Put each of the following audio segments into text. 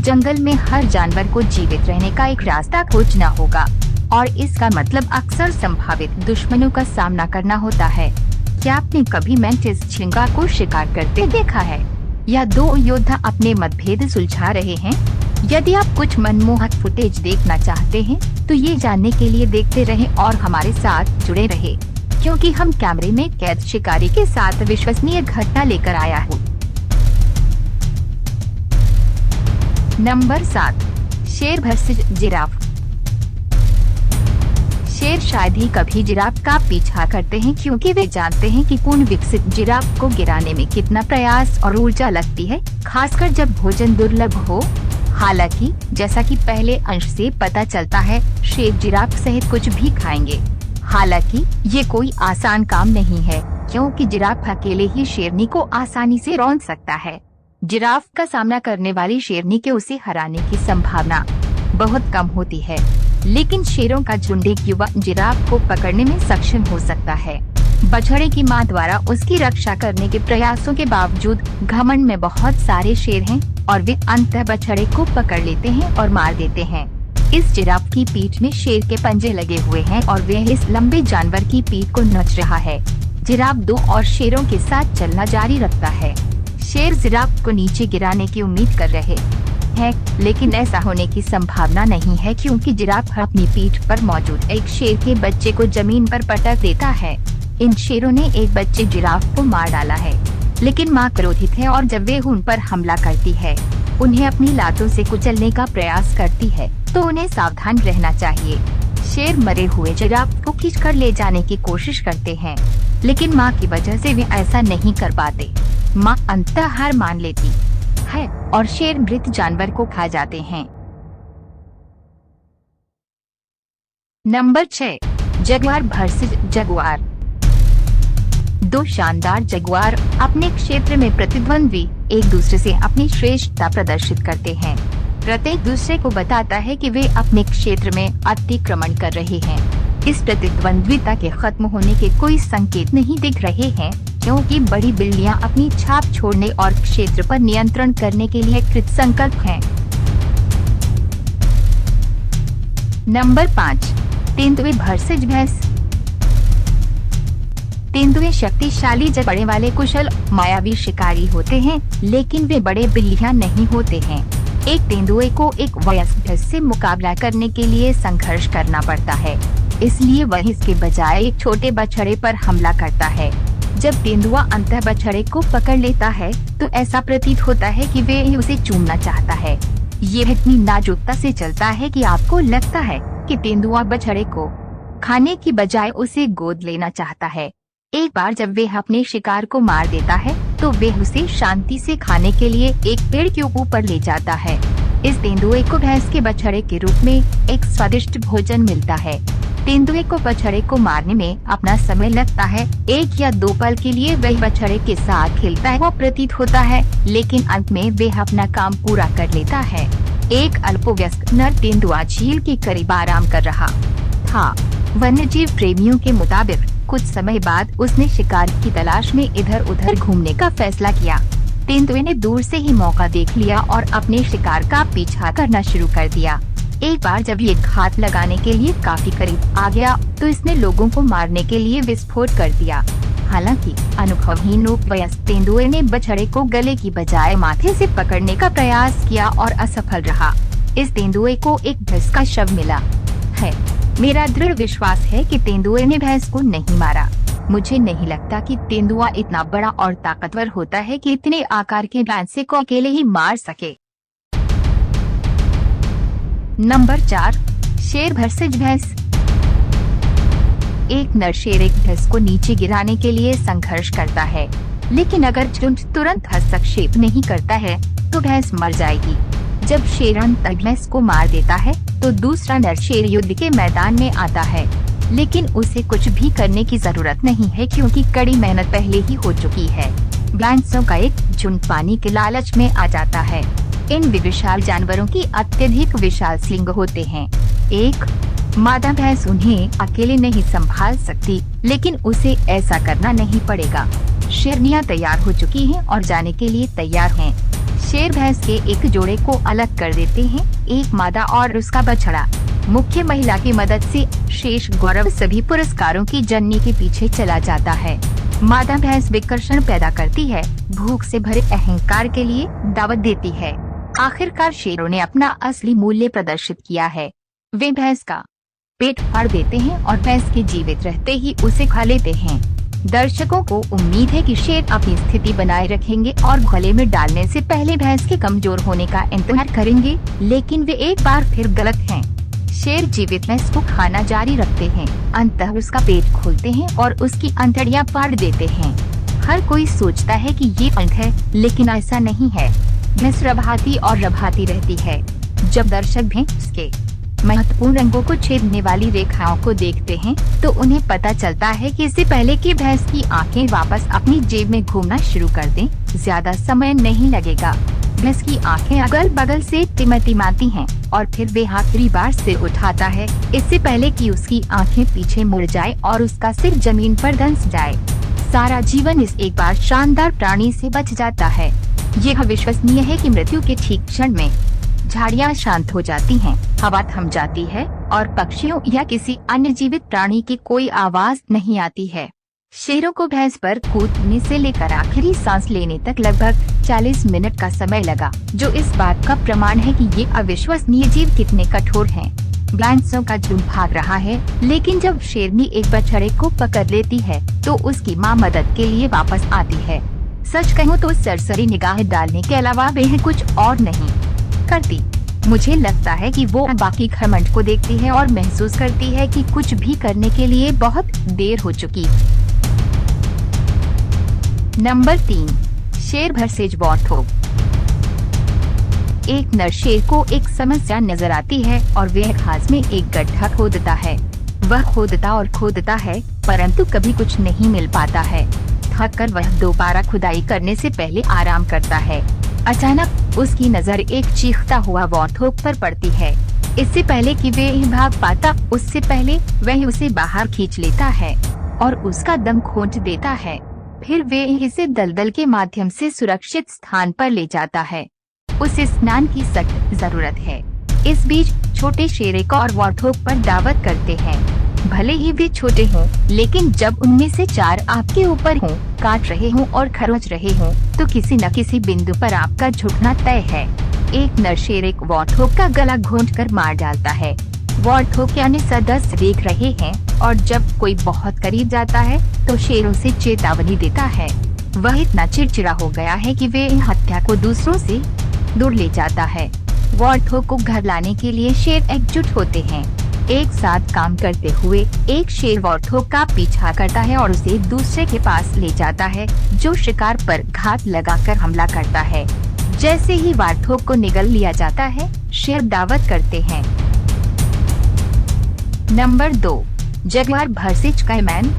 जंगल में हर जानवर को जीवित रहने का एक रास्ता खोजना होगा और इसका मतलब अक्सर संभावित दुश्मनों का सामना करना होता है। क्या आपने कभी मैंटिस झींगा को शिकार करते देखा है या दो योद्धा अपने मतभेद सुलझा रहे हैं? यदि आप कुछ मनमोहक फुटेज देखना चाहते हैं तो ये जानने के लिए देखते रहें और हमारे साथ जुड़े रहें, क्योंकि हम कैमरे में कैद शिकारी के साथ विश्वसनीय घटना लेकर आया हूँ। नंबर 7, शेर वर्सेस जिराफ। शेर शायद ही कभी जिराफ का पीछा करते हैं, क्योंकि वे जानते हैं कि पूर्ण विकसित जिराफ को गिराने में कितना प्रयास और ऊर्जा लगती है, खासकर जब भोजन दुर्लभ हो। हालांकि जैसा कि पहले अंश से पता चलता है, शेर जिराफ सहित कुछ भी खाएंगे। हालांकि ये कोई आसान काम नहीं है, क्योंकि जिराफ अकेले ही शेरनी को आसानी से रौंद सकता है। जिराफ का सामना करने वाली शेरनी के उसे हराने की संभावना बहुत कम होती है, लेकिन शेरों का झुंड एक युवा जिराफ को पकड़ने में सक्षम हो सकता है। बछड़े की मां द्वारा उसकी रक्षा करने के प्रयासों के बावजूद घमंड में बहुत सारे शेर हैं और वे अंततः बछड़े को पकड़ लेते हैं और मार देते हैं। इस जिराफ की पीठ में शेर के पंजे लगे हुए हैं और वह इस लंबे जानवर की पीठ को नोच रहा है। जिराफ दो और शेरों के साथ चलना जारी रखता है। शेर जिराफ को नीचे गिराने की उम्मीद कर रहे हैं, लेकिन ऐसा होने की संभावना नहीं है, क्योंकि जिराफ अपनी पीठ पर मौजूद एक शेर के बच्चे को जमीन पर पटक देता है। इन शेरों ने एक बच्चे जिराफ को मार डाला है, लेकिन मां क्रोधित है और जब वे उन पर हमला करती है, उन्हें अपनी लातों से कुचलने का प्रयास करती है, तो उन्हें सावधान रहना चाहिए। शेर मरे हुए जिराफ को खींचकर ले जाने की कोशिश करते हैं, लेकिन मां की वजह से वे ऐसा नहीं कर पाते। मां अंततः हार मान लेती है और शेर मृत जानवर को खा जाते हैं। Number 6, Jaguar versus Jaguar. दो शानदार जगुआर अपने क्षेत्र में प्रतिद्वंद्वी एक दूसरे से अपनी श्रेष्ठता प्रदर्शित करते हैं। प्रत्येक दूसरे को बताता है कि वे अपने क्षेत्र में अतिक्रमण कर रहे हैं। इस प्रतिद्वंद्विता के खत्म होने के कोई संकेत नहीं दिख रहे हैं, क्योंकि बड़ी बिल्लियां अपनी छाप छोड़ने और क्षेत्र पर नियंत्रण करने के लिए कृत संकल्प हैं। नंबर 5, तेंदुए वर्सेस भैंस। तेंदुए शक्तिशाली जबड़े वाले कुशल मायावी शिकारी होते हैं, लेकिन वे बड़े बिल्लियां नहीं होते हैं। एक तेंदुए को एक वयस्क भैंस से मुकाबला करने के लिए संघर्ष करना पड़ता है, इसलिए वह इसके बजाय एक छोटे बछड़े पर हमला करता है। जब तेंदुआ अंततः बछड़े को पकड़ लेता है तो ऐसा प्रतीत होता है कि वह उसे चूमना चाहता है। ये इतनी नाजुकता से चलता है कि आपको लगता है कि तेंदुआ बछड़े को खाने की बजाय उसे गोद लेना चाहता है। एक बार जब वह अपने शिकार को मार देता है तो वह उसे शांति से खाने के लिए एक पेड़ के ऊपर ले जाता है। इस तेंदुए को भैंस के बछड़े के रूप में एक स्वादिष्ट भोजन मिलता है। तेंदुए को बछड़े को मारने में अपना समय लगता है। 1 या 2 पल के लिए वह बछड़े के साथ खेलता है, वो प्रतीत होता है, लेकिन अंत में वह अपना काम पूरा कर लेता है। एक अल्पवयस्क नर तेंदुआ झील के करीब आराम कर रहा था। वन्यजीव प्रेमियों के मुताबिक कुछ समय बाद उसने शिकार की तलाश में इधर उधर घूमने का फैसला किया। तेंदुए ने दूर से ही मौका देख लिया और अपने शिकार का पीछा करना शुरू कर दिया। एक बार जब ये घात लगाने के लिए काफी करीब आ गया तो इसने लोगों को मारने के लिए विस्फोट कर दिया। हालांकि अनुभवहीन वयस्क तेंदुए ने बछड़े को गले की बजाय माथे से पकड़ने का प्रयास किया और असफल रहा। इस तेंदुए को एक भैंस का शव मिला है। मेरा दृढ़ विश्वास है कि तेंदुए ने भैंस को नहीं मारा। मुझे नहीं लगता कि तेंदुआ इतना बड़ा और ताकतवर होता है कि इतने आकार के भैंसे को अकेले ही मार सके। नंबर 4, शेर वर्सेस भैंस। एक नर शेर एक भैंस को नीचे गिराने के लिए संघर्ष करता है, लेकिन अगर झुंड तुरंत हस्तक्षेप नहीं करता है तो भैंस मर जाएगी। जब शेर अंततः भैंस को मार देता है तो दूसरा नर शेर युद्ध के मैदान में आता है, लेकिन उसे कुछ भी करने की जरूरत नहीं है, क्योंकि कड़ी मेहनत पहले ही हो चुकी है। भैंसों का एक झुंड पानी के लालच में आ जाता है। इन विशाल जानवरों की अत्यधिक विशाल सींग होते हैं। एक मादा भैंस उन्हें अकेले नहीं संभाल सकती, लेकिन उसे ऐसा करना नहीं पड़ेगा। शेरनियां तैयार हो चुकी हैं और जाने के लिए तैयार हैं। शेर भैंस के एक जोड़े को अलग कर देते हैं, एक मादा और उसका बछड़ा। मुख्य महिला की मदद से शेष गौरव सभी पुरस्कारों की जननी के पीछे चला जाता है। मादा भैंस विकर्षण पैदा करती है, भूख से भरे अहंकार के लिए दावत देती है। आखिरकार शेरों ने अपना असली मूल्य प्रदर्शित किया है। वे भैंस का पेट फाड़ देते हैं और भैंस के जीवित रहते ही उसे खा लेते हैं। दर्शकों को उम्मीद है कि शेर अपनी स्थिति बनाए रखेंगे और गले में डालने से पहले भैंस के कमजोर होने का इंतजार करेंगे, लेकिन वे एक बार फिर गलत हैं। शेर जीवित भैंस को खाना जारी रखते हैं, अंततः उसका पेट खोलते हैं और उसकी अंतड़ियां फाड़ देते हैं। हर कोई सोचता है कि ये अंत है, लेकिन ऐसा नहीं है। भैंस रभाती और रभाती रहती है। जब दर्शक भैंस के महत्वपूर्ण रंगों को छेदने वाली रेखाओं को देखते हैं, तो उन्हें पता चलता है कि इससे पहले कि भैंस की आंखें वापस अपनी जेब में घूमना शुरू कर दें, ज्यादा समय नहीं लगेगा। भैंस की आंखें अगल बगल से टिमटिमाती हैं और फिर वे आखिरी बार सिर उठाता है, इससे पहले कि उसकी आंखें पीछे मुड़ जाए और उसका सिर जमीन पर धंस जाए। सारा जीवन इस एक बार शानदार प्राणी से बच जाता है। यह विश्वसनीय है कि मृत्यु के ठीक क्षण में झाड़ियां शांत हो जाती हैं, हवा थम जाती है और पक्षियों या किसी अन्य जीवित प्राणी की कोई आवाज नहीं आती है। शेरों को भैंस पर कूदने से लेकर आखिरी सांस लेने तक लगभग 40 मिनट का समय लगा, जो इस बात का प्रमाण है कि ये अविश्वसनीय जीव कितने कठोर हैं। भैंसों का झुंड भाग रहा है, लेकिन जब शेरनी एक बछड़े को पकड़ लेती है तो उसकी मां मदद के लिए वापस आती है। सच कहूँ तो सरसरी निगाह डालने के अलावा वह कुछ और नहीं करती। मुझे लगता है कि वो बाकी घमंड को देखती है और महसूस करती है कि कुछ भी करने के लिए बहुत देर हो चुकी। नंबर 3, शेर वर्सेज वॉर्थोग। एक नर शेर को एक समस्या नजर आती है और वह घास में एक गड्ढा खोदता है। वह खोदता है, परंतु कभी कुछ नहीं मिल पाता है। थक कर वह दोबारा खुदाई करने से पहले आराम करता है। अचानक उसकी नजर एक चीखता हुआ वॉर्थोग पर पड़ती है। इससे पहले कि वह भाग पाता, उससे पहले वह उसे बाहर खींच लेता है और उसका दम घोंट देता है। फिर वह इसे दलदल के माध्यम से सुरक्षित स्थान पर ले जाता है। उसे स्नान की सख्त जरूरत है। इस बीच छोटे शेर एक और वॉर्थोग पर दावत करते हैं। भले ही वे छोटे हों, लेकिन जब उनमें से 4 आपके ऊपर हों, काट रहे हों और खरोच रहे हों, तो किसी न किसी बिंदु पर आपका झुकना तय है। एक नर शेर एक वॉर्थोग का गला घोंट कर मार डालता है। वॉर्थोग के अन्य सदस्य देख रहे हैं और जब कोई बहुत करीब जाता है तो शेर उसे चेतावनी देता है। वह इतना चिड़चिड़ा हो गया है कि वे हत्या को दूसरों से दूर ले जाता है। वॉर्थोग को घर लाने के लिए शेर एकजुट होते हैं। एक साथ काम करते हुए एक शेर वॉर्थोग का पीछा करता है और उसे दूसरे के पास ले जाता है, जो शिकार पर घात लगाकर हमला करता है। जैसे ही वॉर्थोग को निगल लिया जाता है, शेर दावत करते हैं। Number 2, jaguar versus caiman.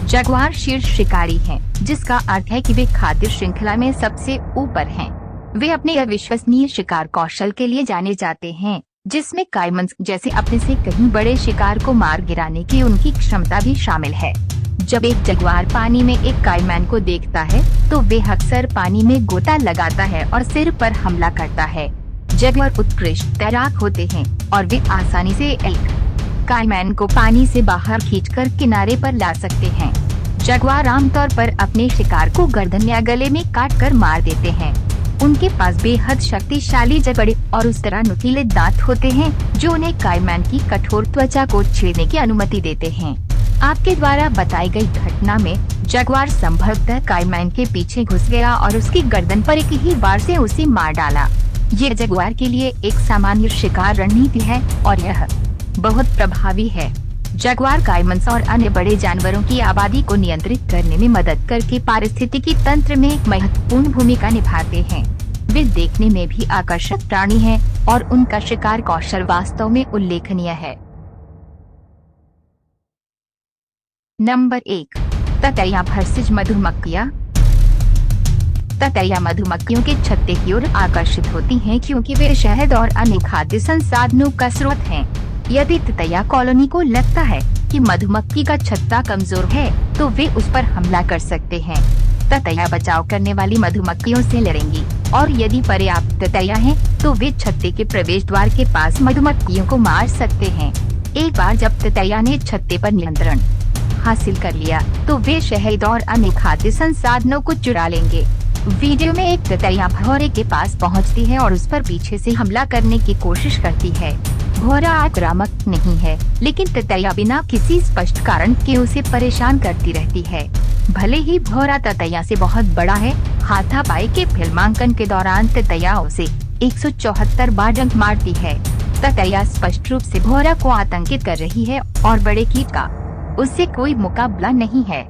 Jaguar शीर्ष शिकारी हैं, जिसका अर्थ है कि वे खाद्य श्रृंखला में सबसे ऊपर हैं। वे अपने अविश्वसनीय शिकार कौशल के लिए जाने जाते हैं, जिसमें काइमन्स जैसे अपने से कहीं बड़े शिकार को मार गिराने की उनकी क्षमता भी शामिल है। जब एक जगुआर पानी में एक काइमैन को देखता है, तो वे अक्सर पानी में गोता लगाता है और सिर पर हमला करता है। जगुआर उत्कृष्ट तैराक होते हैं और वे आसानी से एक काइमैन को पानी से बाहर खींचकर किनारे पर ला सकते हैं। जगुआर आमतौर पर अपने शिकार को गर्दन या गले में काटकर मार देते हैं। उनके पास बेहद शक्तिशाली जबड़े और उस तरह नुकीले दांत होते हैं जो उन्हें काइमैन की कठोर त्वचा को छेड़ने की अनुमति देते हैं। आपके द्वारा बताई गई घटना में जगुआर संभवतः काइमैन के पीछे घुस गया और उसकी गर्दन पर एक ही बार से उसे मार डाला। ये जगुआर के लिए एक सामान्य शिकार रणनीति है और यह बहुत प्रभावी है। जगुआर काइमन्स और अन्य बड़े जानवरों की आबादी को नियंत्रित करने में मदद करके पारिस्थितिकी तंत्र में एक महत्वपूर्ण भूमिका निभाते हैं। वे देखने में भी आकर्षक प्राणी हैं और उनका शिकार कौशल वास्तव में उल्लेखनीय है। नंबर 1, ततैया वर्सेज मधुमक्खियाँ। ततैया मधुमक्खियों के छत्ते की ओर आकर्षित होती हैं क्योंकि वे शहद और अन्य खाद्य संसाधनों का स्रोत हैं। यदि ततैया कॉलोनी को लगता है कि मधुमक्खी का छत्ता कमजोर है, तो वे उस पर हमला कर सकते हैं। ततैया बचाव करने वाली मधुमक्खियों से लड़ेंगी। और यदि पर्याप्त ततैया है तो वे छत्ते के प्रवेश द्वार के पास मधुमक्खियों को मार सकते हैं। एक बार जब ततैया ने छत्ते पर नियंत्रण हासिल कर लिया तो वे शहद और अन्य खाद्य संसाधनों को चुरा लेंगे। वीडियो में एक ततैया भौरे के पास पहुंचती है और उस पर पीछे से हमला करने की कोशिश करती है। भौरा आक्रामक नहीं है, लेकिन ततैया बिना किसी स्पष्ट कारण के उसे परेशान करती रहती है। भले ही भौरा ततैया से बहुत बड़ा है, हाथापाई के फिल्मांकन के दौरान ततैया उसे 174 बार डंक मारती है। ततैया स्पष्ट रूप से भौरा को आतंकित कर रही है और बड़े कीट का उससे कोई मुकाबला नहीं है।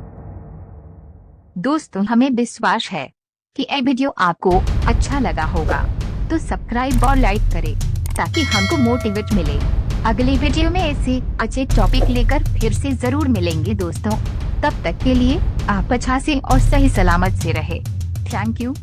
दोस्तों, हमें विश्वास है कि यह वीडियो आपको अच्छा लगा होगा, तो सब्सक्राइब और लाइक करें ताकि हमको मोटिवेट मिले। अगली वीडियो में ऐसे अच्छे टॉपिक लेकर फिर से जरूर मिलेंगे दोस्तों। तब तक के लिए आप अच्छा से और सही सलामत से रहे। Thank you.